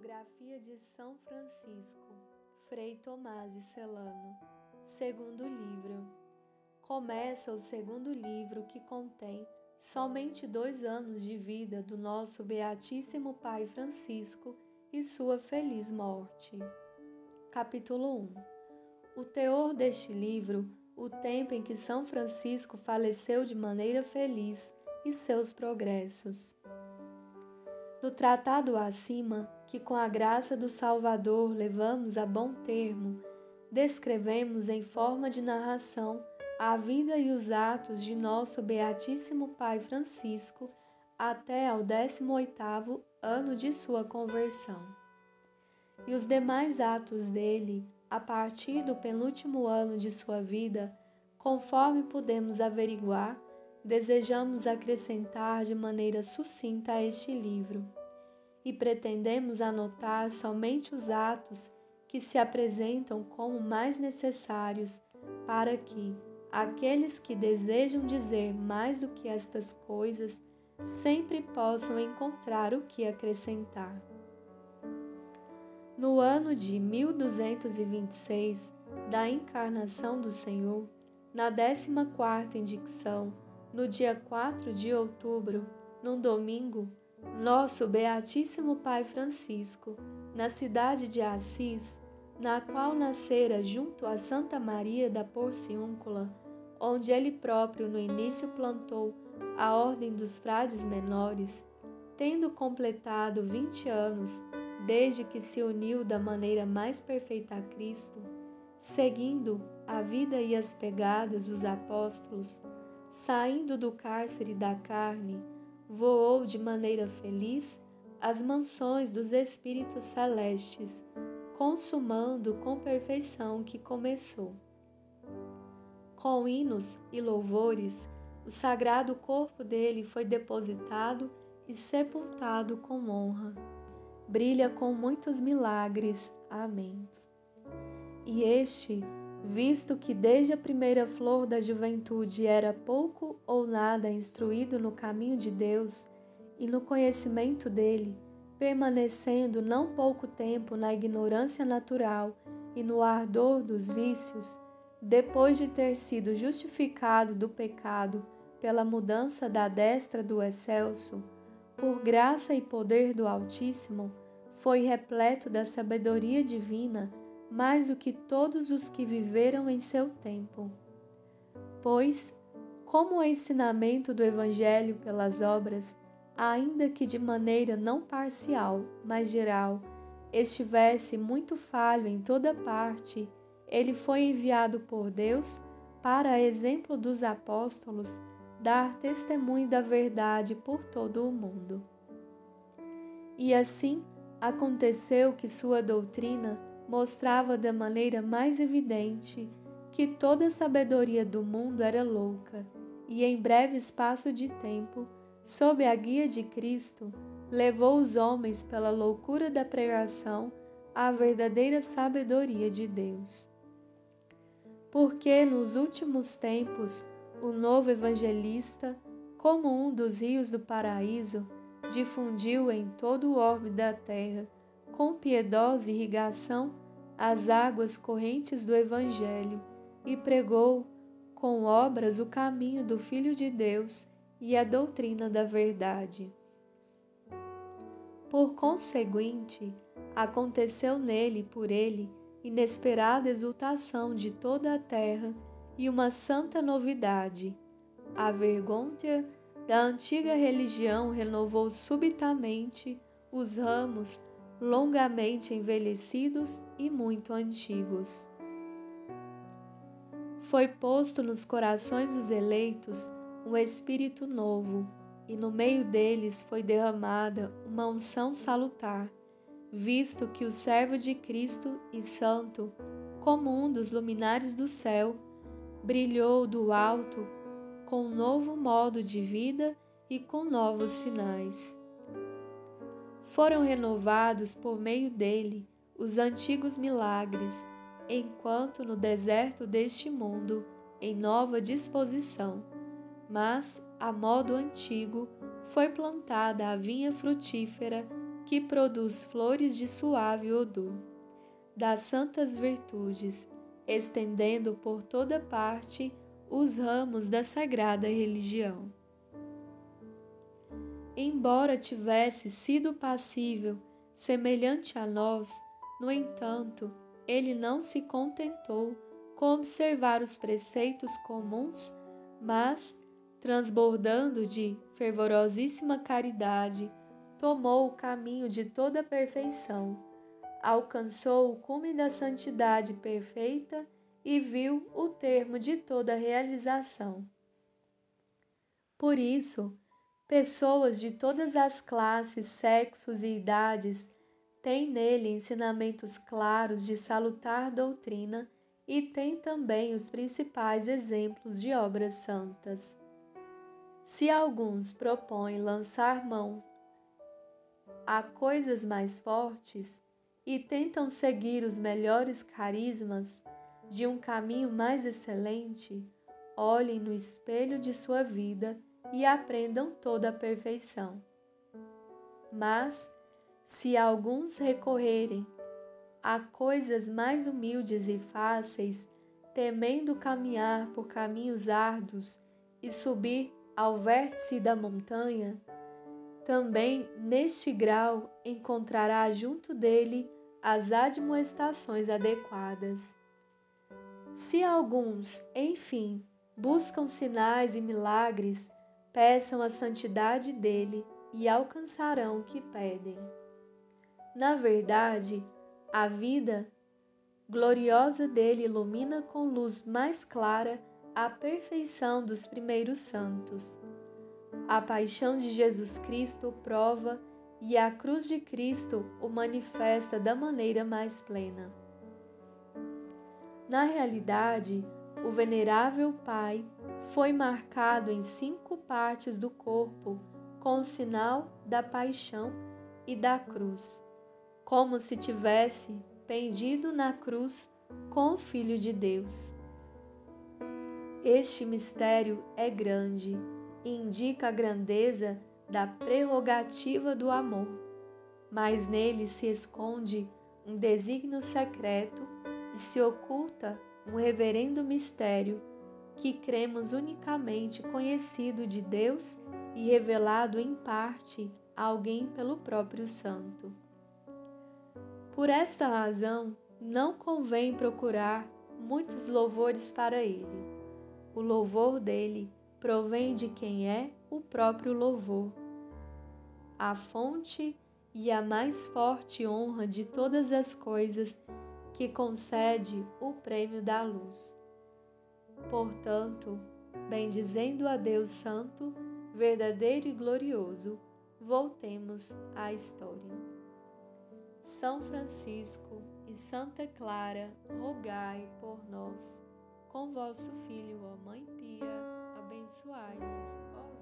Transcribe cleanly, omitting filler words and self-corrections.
Biografia de São Francisco, Frei Tomás de Celano. Segundo livro. Começa o segundo livro, que contém somente 2 anos de vida do nosso Beatíssimo Pai Francisco e sua feliz morte. Capítulo 1. O teor deste livro, o tempo em que São Francisco faleceu de maneira feliz e seus progressos. No tratado acima, que com a graça do Salvador levamos a bom termo, descrevemos em forma de narração a vida e os atos de nosso Beatíssimo Pai Francisco até ao 18º ano de sua conversão. E os demais atos dele, a partir do penúltimo ano de sua vida, conforme podemos averiguar, desejamos acrescentar de maneira sucinta a este livro, e pretendemos anotar somente os atos que se apresentam como mais necessários para que aqueles que desejam dizer mais do que estas coisas sempre possam encontrar o que acrescentar. No ano de 1226 da encarnação do Senhor, na 14ª indicção, no dia 4 de outubro, num domingo, nosso Beatíssimo Pai Francisco, na cidade de Assis, na qual nascera junto a Santa Maria da Porciúncula, onde ele próprio no início plantou a ordem dos frades menores, tendo completado 20 anos, desde que se uniu da maneira mais perfeita a Cristo, seguindo a vida e as pegadas dos apóstolos, saindo do cárcere da carne, voou de maneira feliz às mansões dos Espíritos Celestes, consumando com perfeição que começou. Com hinos e louvores, o sagrado corpo dele foi depositado e sepultado com honra. Brilha com muitos milagres. Amém. E este, visto que desde a primeira flor da juventude era pouco ou nada instruído no caminho de Deus e no conhecimento dele, permanecendo não pouco tempo na ignorância natural e no ardor dos vícios, depois de ter sido justificado do pecado pela mudança da destra do Excelso, por graça e poder do Altíssimo, foi repleto da sabedoria divina mais do que todos os que viveram em seu tempo. Pois, como o ensinamento do Evangelho pelas obras, ainda que de maneira não parcial, mas geral, estivesse muito falho em toda parte, ele foi enviado por Deus para, a exemplo dos apóstolos, dar testemunho da verdade por todo o mundo. E assim, aconteceu que sua doutrina mostrava da maneira mais evidente que toda a sabedoria do mundo era louca, e em breve espaço de tempo, sob a guia de Cristo, levou os homens pela loucura da pregação à verdadeira sabedoria de Deus. Porque nos últimos tempos, o novo evangelista, como um dos rios do paraíso, difundiu em todo o orbe da terra, com piedosa irrigação, as águas correntes do Evangelho, e pregou com obras o caminho do Filho de Deus e a doutrina da verdade. Por conseguinte, aconteceu nele e por ele inesperada exultação de toda a terra e uma santa novidade. A vergonha da antiga religião renovou subitamente os ramos longamente envelhecidos e muito antigos. Foi posto nos corações dos eleitos um espírito novo, e no meio deles foi derramada uma unção salutar, visto que o servo de Cristo e santo, como um dos luminares do céu, brilhou do alto com um novo modo de vida e com novos sinais. Foram renovados por meio dele os antigos milagres, enquanto no deserto deste mundo, em nova disposição, mas, a modo antigo, foi plantada a vinha frutífera que produz flores de suave odor, das santas virtudes, estendendo por toda parte os ramos da sagrada religião. Embora tivesse sido passível, semelhante a nós, no entanto, ele não se contentou com observar os preceitos comuns, mas, transbordando de fervorosíssima caridade, tomou o caminho de toda a perfeição, alcançou o cume da santidade perfeita e viu o termo de toda a realização. Por isso, pessoas de todas as classes, sexos e idades têm nele ensinamentos claros de salutar doutrina e têm também os principais exemplos de obras santas. Se alguns propõem lançar mão a coisas mais fortes e tentam seguir os melhores carismas de um caminho mais excelente, olhem no espelho de sua vida e aprendam toda a perfeição. Mas, se alguns recorrerem a coisas mais humildes e fáceis, temendo caminhar por caminhos árduos e subir ao vértice da montanha, também neste grau encontrará junto dele as admoestações adequadas. Se alguns, enfim, buscam sinais e milagres, peçam a santidade dele e alcançarão o que pedem. Na verdade, a vida gloriosa dele ilumina com luz mais clara a perfeição dos primeiros santos. A paixão de Jesus Cristo o prova e a cruz de Cristo o manifesta da maneira mais plena. Na realidade, o venerável Pai foi marcado em 5 partes do corpo com o sinal da paixão e da cruz, como se tivesse pendido na cruz com o Filho de Deus. Este mistério é grande e indica a grandeza da prerrogativa do amor, mas nele se esconde um desígnio secreto e se oculta um reverendo mistério que cremos unicamente conhecido de Deus e revelado em parte a alguém pelo próprio Santo. Por esta razão, não convém procurar muitos louvores para ele. O louvor dele provém de quem é o próprio louvor, a fonte e a mais forte honra de todas as coisas, que concede o prêmio da luz. Portanto, bendizendo a Deus Santo, verdadeiro e glorioso, voltemos à história. São Francisco e Santa Clara, rogai por nós. Com vosso Filho, ó Mãe Pia, abençoai-nos, ó